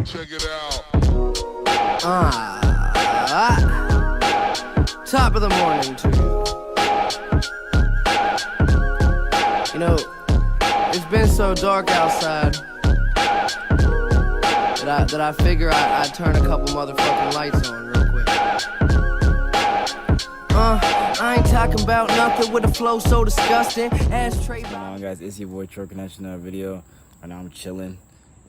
Check it out. Top of the morning to you. You know, it's been so dark outside that I figure I'd turn a couple motherfucking lights on real quick. I ain't talking about nothing with a flow so disgusting. Ashtray. What's going on, guys? It's your boy Troy Connection. Another video. Right now I'm chilling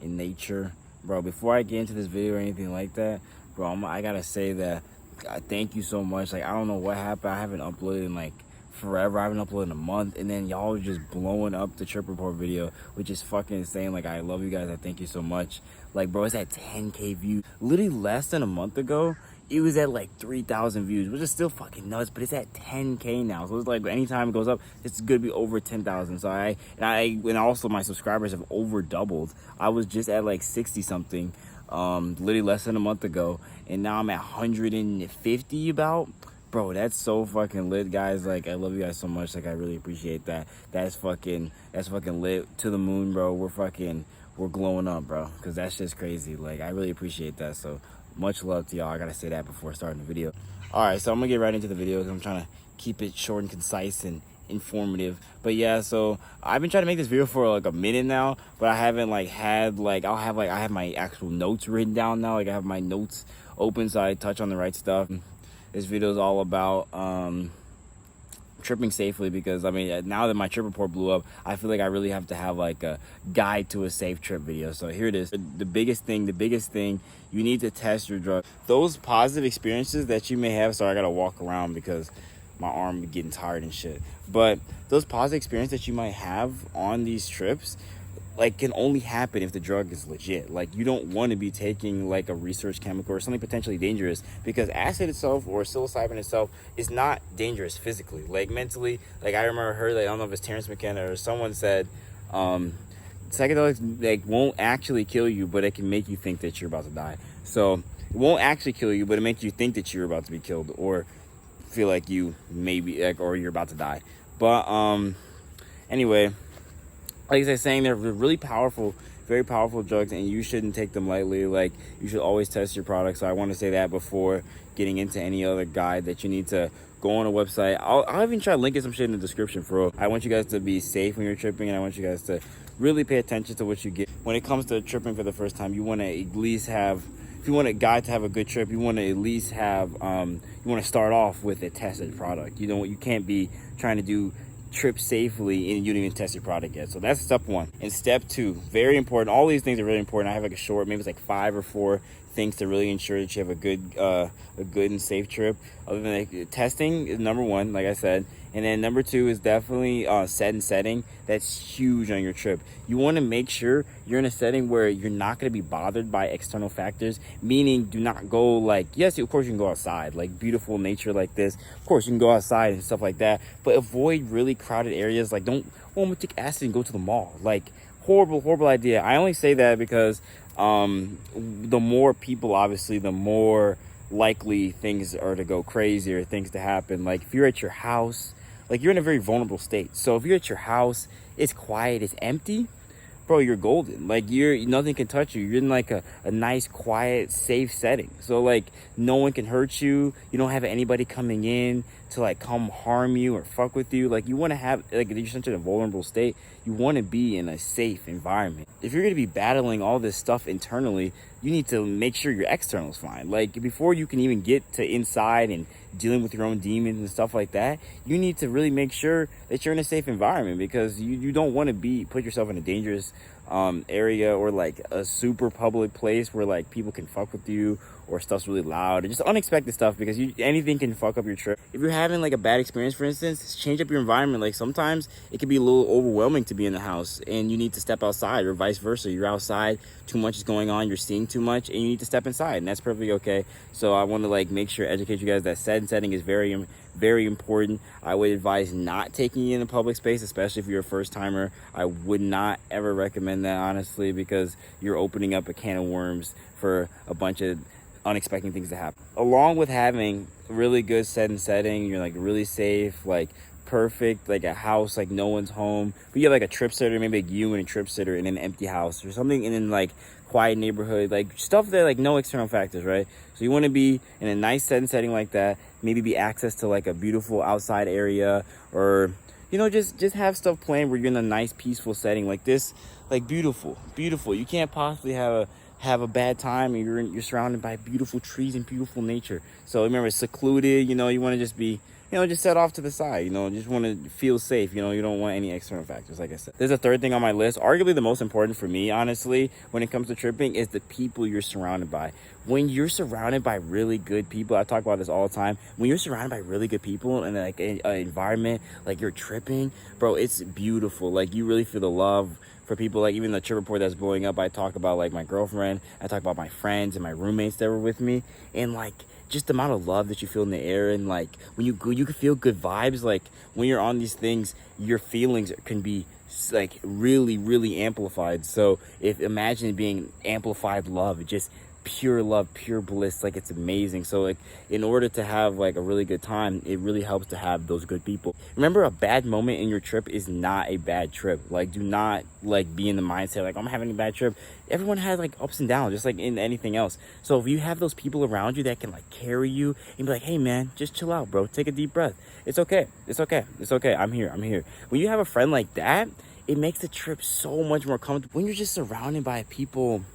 in nature, bro. Before I get into this video or anything like that, bro, I gotta say that thank you so much. Like, I don't know what happened. I haven't uploaded in like forever. I haven't uploaded in a month, and then y'all are just blowing up the trip report video, which is fucking insane. Like, I love you guys. I thank you so much. Like, bro, it's at 10K views. Literally less than a month ago, it was at like 3,000 views, which is still fucking nuts, but it's at 10K now. So it's like anytime it goes up, it's gonna be over 10,000. So and also my subscribers have over doubled. I was just at like 60 something, literally less than a month ago, and now I'm at 150 about. Bro, that's so fucking lit, guys. Like, I love you guys so much. Like, I really appreciate that. That's fucking lit to the moon, bro. We're glowing up, bro, because that's just crazy. Like, I really appreciate that. So much love to y'all. I gotta say that before starting the video. All right, so I'm gonna get right into the video because I'm trying to keep it short and concise and informative. But yeah, so I've been trying to make this video for like a minute now, but I haven't like had like I have my actual notes written down now. Like, I have my notes open so I touch on the right stuff. This video is all about tripping safely, because I mean, now that my trip report blew up, I feel like I really have to have like a guide to a safe trip video. So here it is. The biggest thing, you need to test your drug. Those positive experiences that you may have, sorry, I gotta walk around because my arm be getting tired and shit. But those positive experiences that you might have on these trips, like, can only happen if the drug is legit. Like, you don't want to be taking like a research chemical or something potentially dangerous, because acid itself or psilocybin itself is not dangerous physically. Like, mentally, like, I remember heard, like, I don't know if it's Terrence McKenna or someone said, psychedelics like won't actually kill you, but it can make you think that you're about to die. So it won't actually kill you, but it makes you think that you're about to be killed or feel like you maybe like, or you're about to die. But anyway, like I was saying, they're really powerful, very powerful drugs, and you shouldn't take them lightly. Like, you should always test your products. So I want to say that before getting into any other guide, that you need to go on a website. I'll even try linking some shit in the description for real. I want you guys to be safe when you're tripping, and I want you guys to really pay attention to what you get. When it comes to tripping for the first time, you want to at least have, if you want a guide to have a good trip, you want to at least have, you want to start off with a tested product. You can't be trying to do trip safely and you don't even test your product yet. So that's step one. And step two, very important. All these things are really important. I have like a short, maybe it's like 5 or 4 things to really ensure that you have a good and safe trip. Other than like, testing is number one, like I said. And then number 2 is definitely set and setting. That's huge on your trip. You want to make sure you're in a setting where you're not going to be bothered by external factors, meaning do not go like, yes, of course you can go outside, like beautiful nature like this. Of course you can go outside and stuff like that, but avoid really crowded areas. Like, don't, I'm gonna take acid and go to the mall. Like, horrible idea. I only say that because the more people, obviously, the more likely things are to go crazy or things to happen. Like, if you're at your house, like, you're in a very vulnerable state. So if you're at your house, it's quiet, it's empty, bro, you're golden. Like, nothing can touch you. You're in like a nice, quiet, safe setting. So like, no one can hurt you. You don't have anybody coming in to like come harm you or fuck with you. Like, you want to have, like, if you're such in a vulnerable state, you want to be in a safe environment. If you're going to be battling all this stuff internally, you need to make sure your external is fine. Like, before you can even get to inside and dealing with your own demons and stuff like that, you need to really make sure that you're in a safe environment, because you don't want to put yourself in a dangerous area or like a super public place where like people can fuck with you or stuff's really loud or just unexpected stuff, because anything can fuck up your trip. If you're having like a bad experience, for instance, change up your environment. Like, sometimes it can be a little overwhelming to be in the house and you need to step outside, or vice versa. You're outside, too much is going on, you're seeing too much, and you need to step inside, and that's perfectly okay. So I want to like make sure, educate you guys that setting is very, very important. I would advise not taking it in a public space, especially if you're a first timer. I would not ever recommend that, honestly, because you're opening up a can of worms for a bunch of unexpected things to happen. Along with having really good setting, you're like really safe, like perfect, like a house, like no one's home, but you have like a trip sitter, maybe like you and a trip sitter in an empty house or something, and then like quiet neighborhood, like stuff that like no external factors, right? So you want to be in a nice setting like that, maybe be access to like a beautiful outside area, or just have stuff playing where you're in a nice peaceful setting like this, like beautiful. You can't possibly have a bad time. You're surrounded by beautiful trees and beautiful nature. So remember, it's secluded. You want to just be, just set off to the side. Just want to feel safe. You don't want any external factors. Like I said, there's a third thing on my list. Arguably the most important for me, honestly, when it comes to tripping, is the people you're surrounded by. When you're surrounded by really good people, I talk about this all the time. When you're surrounded by really good people and like an environment, like you're tripping, bro, it's beautiful. Like you really feel the love for people. Like even the trip report that's blowing up, I talk about like my girlfriend, I talk about my friends and my roommates that were with me, and like just the amount of love that you feel in the air. And like when you can feel good vibes. Like when you're on these things, your feelings can be like really, really amplified. So imagine being amplified love, just pure love, pure bliss. Like it's amazing. So like in order to have like a really good time, it really helps to have those good people. Remember, a bad moment in your trip is not a bad trip. Like do not like be in the mindset like I'm having a bad trip. Everyone has like ups and downs, just like in anything else. So if you have those people around you that can like carry you and be like, hey man, just chill out, bro, take a deep breath, it's okay, I'm here. When you have a friend like that, it makes the trip so much more comfortable. When you're just surrounded by people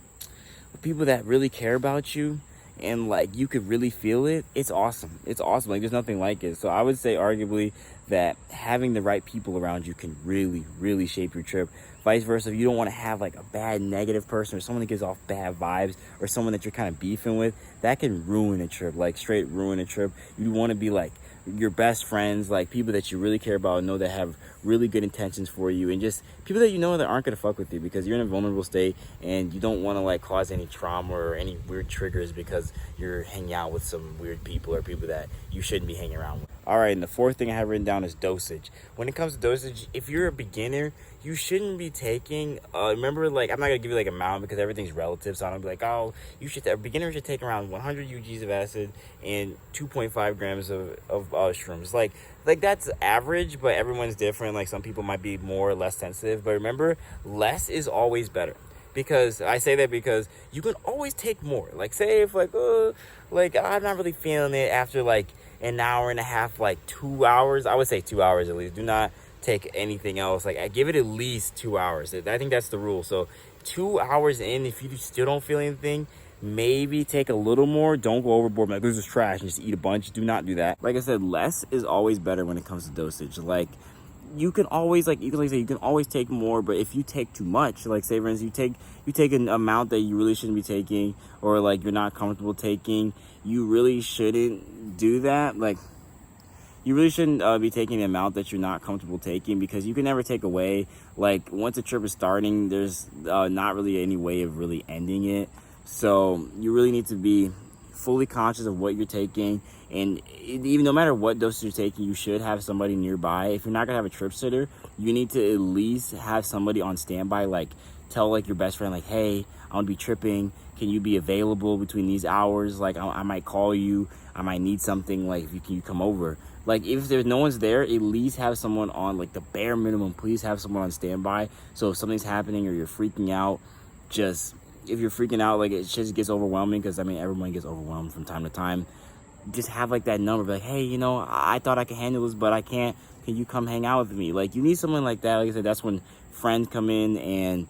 that really care about you and like you could really feel it, it's awesome. Like there's nothing like it. So I would say arguably that having the right people around you can really, really shape your trip. Vice versa, if you don't want to have like a bad negative person or someone that gives off bad vibes or someone that you're kind of beefing with, that can ruin a trip, like straight ruin a trip. You want to be like your best friends, like people that you really care about and know that have really good intentions for you, and just people that that aren't gonna fuck with you because you're in a vulnerable state and you don't want to like cause any trauma or any weird triggers because you're hanging out with some weird people or people that you shouldn't be hanging around with. All right, and the fourth thing I have written down is dosage. When it comes to dosage, if you're a beginner, you shouldn't be taking remember, like I'm not gonna give you like amount because everything's relative, so I don't be like, oh, a beginner should take around 100 UGs of acid and 2.5 grams of shrooms. Like that's average, but everyone's different. Like some people might be more or less sensitive, but remember, less is always better. Because I say that because you can always take more. Like say if like I'm not really feeling it after like an hour and a half, like 2 hours, I would say 2 hours at least. Do not take anything else. Like I give it at least 2 hours. I think that's the rule. So 2 hours in, if you still don't feel anything, maybe take a little more. Don't go overboard like this is trash and just eat a bunch. Do not do that. Like I said, less is always better when it comes to dosage. Like you can always you can always take more, but if you take too much, like say for instance you take an amount that you really shouldn't be taking, or like you're not comfortable taking, you really shouldn't do that. Like you really shouldn't be taking the amount that you're not comfortable taking, because you can never take away. Like once a trip is starting, there's not really any way of really ending it. So you really need to be fully conscious of what you're taking, and even no matter what dosage you're taking, you should have somebody nearby. If you're not gonna have a trip sitter, you need to at least have somebody on standby. Like tell like your best friend, like, hey, I'm gonna be tripping, can you be available between these hours? Like I might call you, I might need something, like can you come over? Like if there's no one's there, at least have someone on, like the bare minimum, please have someone on standby. So if something's happening or you're freaking out, if you're freaking out, like it just gets overwhelming, because I mean everyone gets overwhelmed from time to time, just have like that number, like, hey, I thought I could handle this but I can't, can you come hang out with me? Like you need someone like that. Like I said, that's when friends come in, and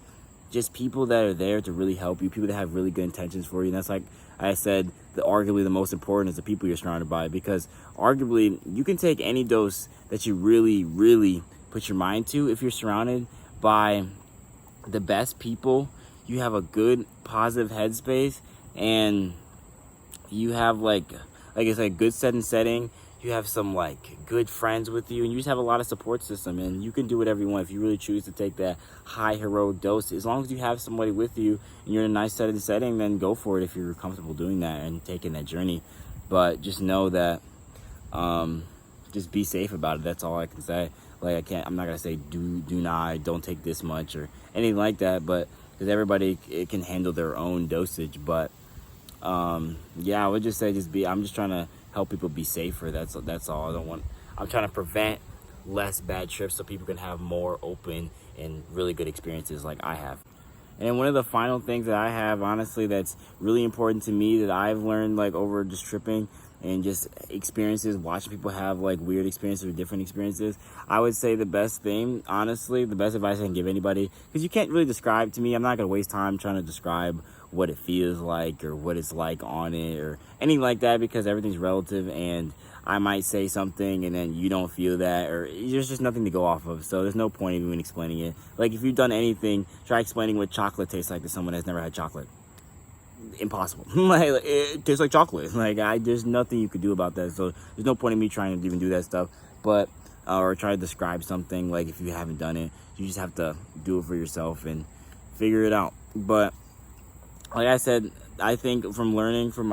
just people that are there to really help you, people that have really good intentions for you. And that's, like I said, arguably the most important is the people you're surrounded by, because arguably you can take any dose that you really, really put your mind to. If you're surrounded by the best people, you have a good positive headspace, and you have like I said, good setting, you have some like good friends with you, and you just have a lot of support system, and you can do whatever you want. If you really choose to take that high heroic dose, as long as you have somebody with you and you're in a nice setting, then go for it if you're comfortable doing that and taking that journey. But just know that just be safe about it. That's all I can say. Like I'm not gonna say don't take this much or anything like that, but because everybody can handle their own dosage. But yeah, I would just say I'm just trying to help people be safer. That's all. I'm trying to prevent less bad trips so people can have more open and really good experiences like I have. And then one of the final things that I have, honestly, that's really important to me that I've learned like over just tripping and just experiences, watching people have like weird experiences or different experiences. I would say the best thing, honestly, the best advice I can give anybody, because you can't really describe to me, I'm not going to waste time trying to describe what it feels like or what it's like on it or anything like that, because everything's relative, and I might say something and then you don't feel that, or there's just nothing to go off of. So there's no point in even explaining it. Like if you've done anything, try explaining what chocolate tastes like to someone that's never had chocolate. Impossible. Like it tastes like chocolate. Like there's nothing you could do about that. So there's no point in me trying to even do that stuff. But or try to describe something. Like if you haven't done it, you just have to do it for yourself and figure it out. But like I said, I think from learning from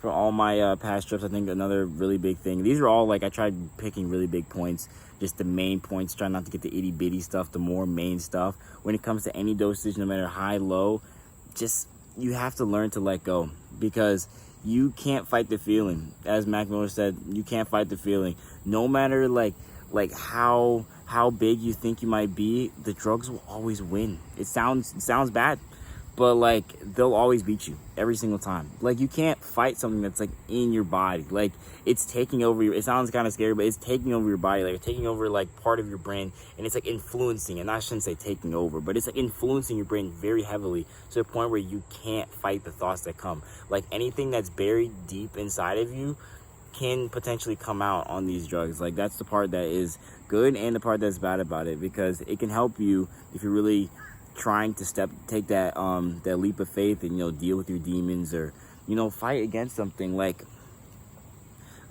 all my past trips, I think another really big thing, these are all like, I tried picking really big points, just the main points, try not to get the itty bitty stuff, the more main stuff. When it comes to any dosage, no matter high, low, just, you have to learn to let go, because you can't fight the feeling. As Mac Miller said, you can't fight the feeling. No matter like how big you think you might be, the drugs will always win. It sounds bad, but like they'll always beat you every single time. Like you can't fight something that's like in your body. Like it's taking over it sounds kind of scary, but it's taking over your body, like taking over like part of your brain, and it's like influencing, and I shouldn't say taking over, but it's like influencing your brain very heavily to the point where you can't fight the thoughts that come. Like anything that's buried deep inside of you can potentially come out on these drugs. Like that's the part that is good and the part that's bad about it, because it can help you if you're really trying to take that that leap of faith and deal with your demons, or fight against something. Like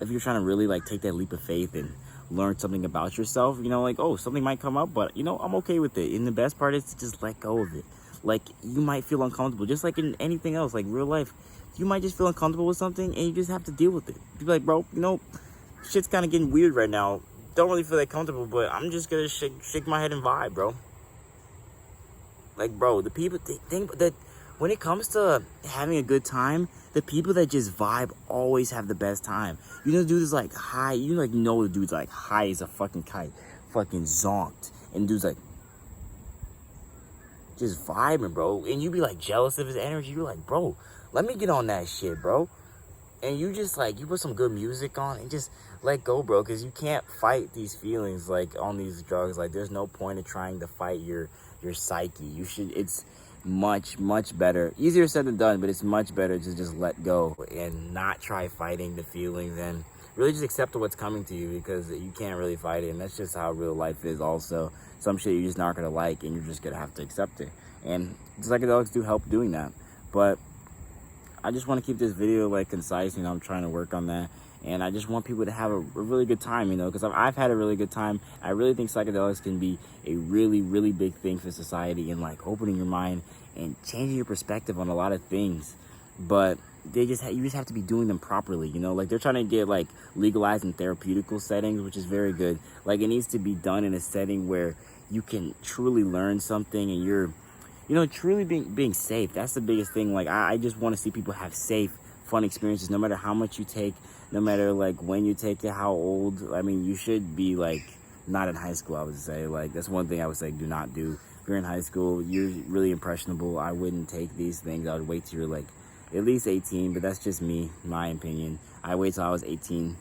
if you're trying to really like take that leap of faith and learn something about yourself, like, oh, something might come up, but I'm okay with it. And the best part is to just let go of it. Like you might feel uncomfortable, just like in anything else, like real life, you might just feel uncomfortable with something and you just have to deal with it. Be like, bro, shit's kind of getting weird right now, don't really feel that comfortable, but I'm just gonna shake my head and vibe, bro. Like, bro, the people think that when it comes to having a good time, the people that just vibe always have the best time. The dude is like high. The dude's like high as a fucking kite, fucking zonked, and dude's like just vibing, bro. And you be like jealous of his energy. You're like, bro, let me get on that shit, bro. And you just like, you put some good music on and just let go, bro, because you can't fight these feelings like on these drugs. Like there's no point in trying to fight your psyche. It's much better, easier said than done, but it's much better to just let go and not try fighting the feelings and really just accept what's coming to you, because you can't really fight it. And that's just how real life is. Also, some shit you're just not gonna like and you're just gonna have to accept it, and psychedelics do help doing that. But I just want to keep this video like concise. I'm trying to work on that. And I just want people to have a really good time, because I've had a really good time. I really think psychedelics can be a really, really big thing for society, and like opening your mind and changing your perspective on a lot of things. But you just have to be doing them properly, like they're trying to get like legalized in therapeutical settings, which is very good. Like it needs to be done in a setting where you can truly learn something and you're, truly being safe. That's the biggest thing. Like I just want to see people have safe, fun experiences, no matter how much you take, no matter like when you take it, how old. I mean, you should be like not in high school, I would say. Like that's one thing I would say do not do. If you're in high school, you're really impressionable. I wouldn't take these things. I would wait till you're like at least 18, but that's just me, my opinion. I wait till I was 18.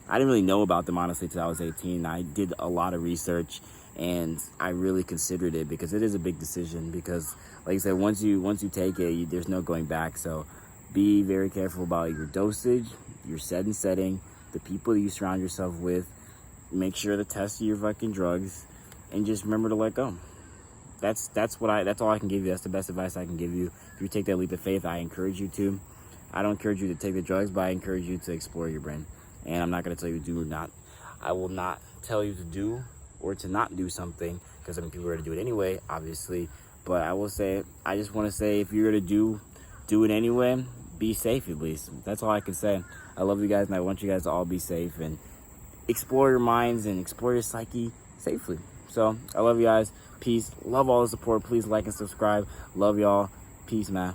I didn't really know about them honestly till I was 18. I did a lot of research and I really considered it, because it is a big decision. Because like I said, once you take it, there's no going back. So be very careful about your dosage, your setting, the people that you surround yourself with. Make sure to test your fucking drugs, and just remember to let go. That's all I can give you. That's the best advice I can give you. If you take that leap of faith, I encourage you to. I don't encourage you to take the drugs, but I encourage you to explore your brain. And I'm not going to tell you to do or not. I will not tell you to do or to not do something, because people are going to do it anyway, obviously. But I just want to say, if you're going to do it anyway, be safe at least. That's all I can say. I love you guys, and I want you guys to all be safe and explore your minds and explore your psyche safely. So I love you guys. Peace. Love all the support. Please like and subscribe. Love y'all. Peace, man.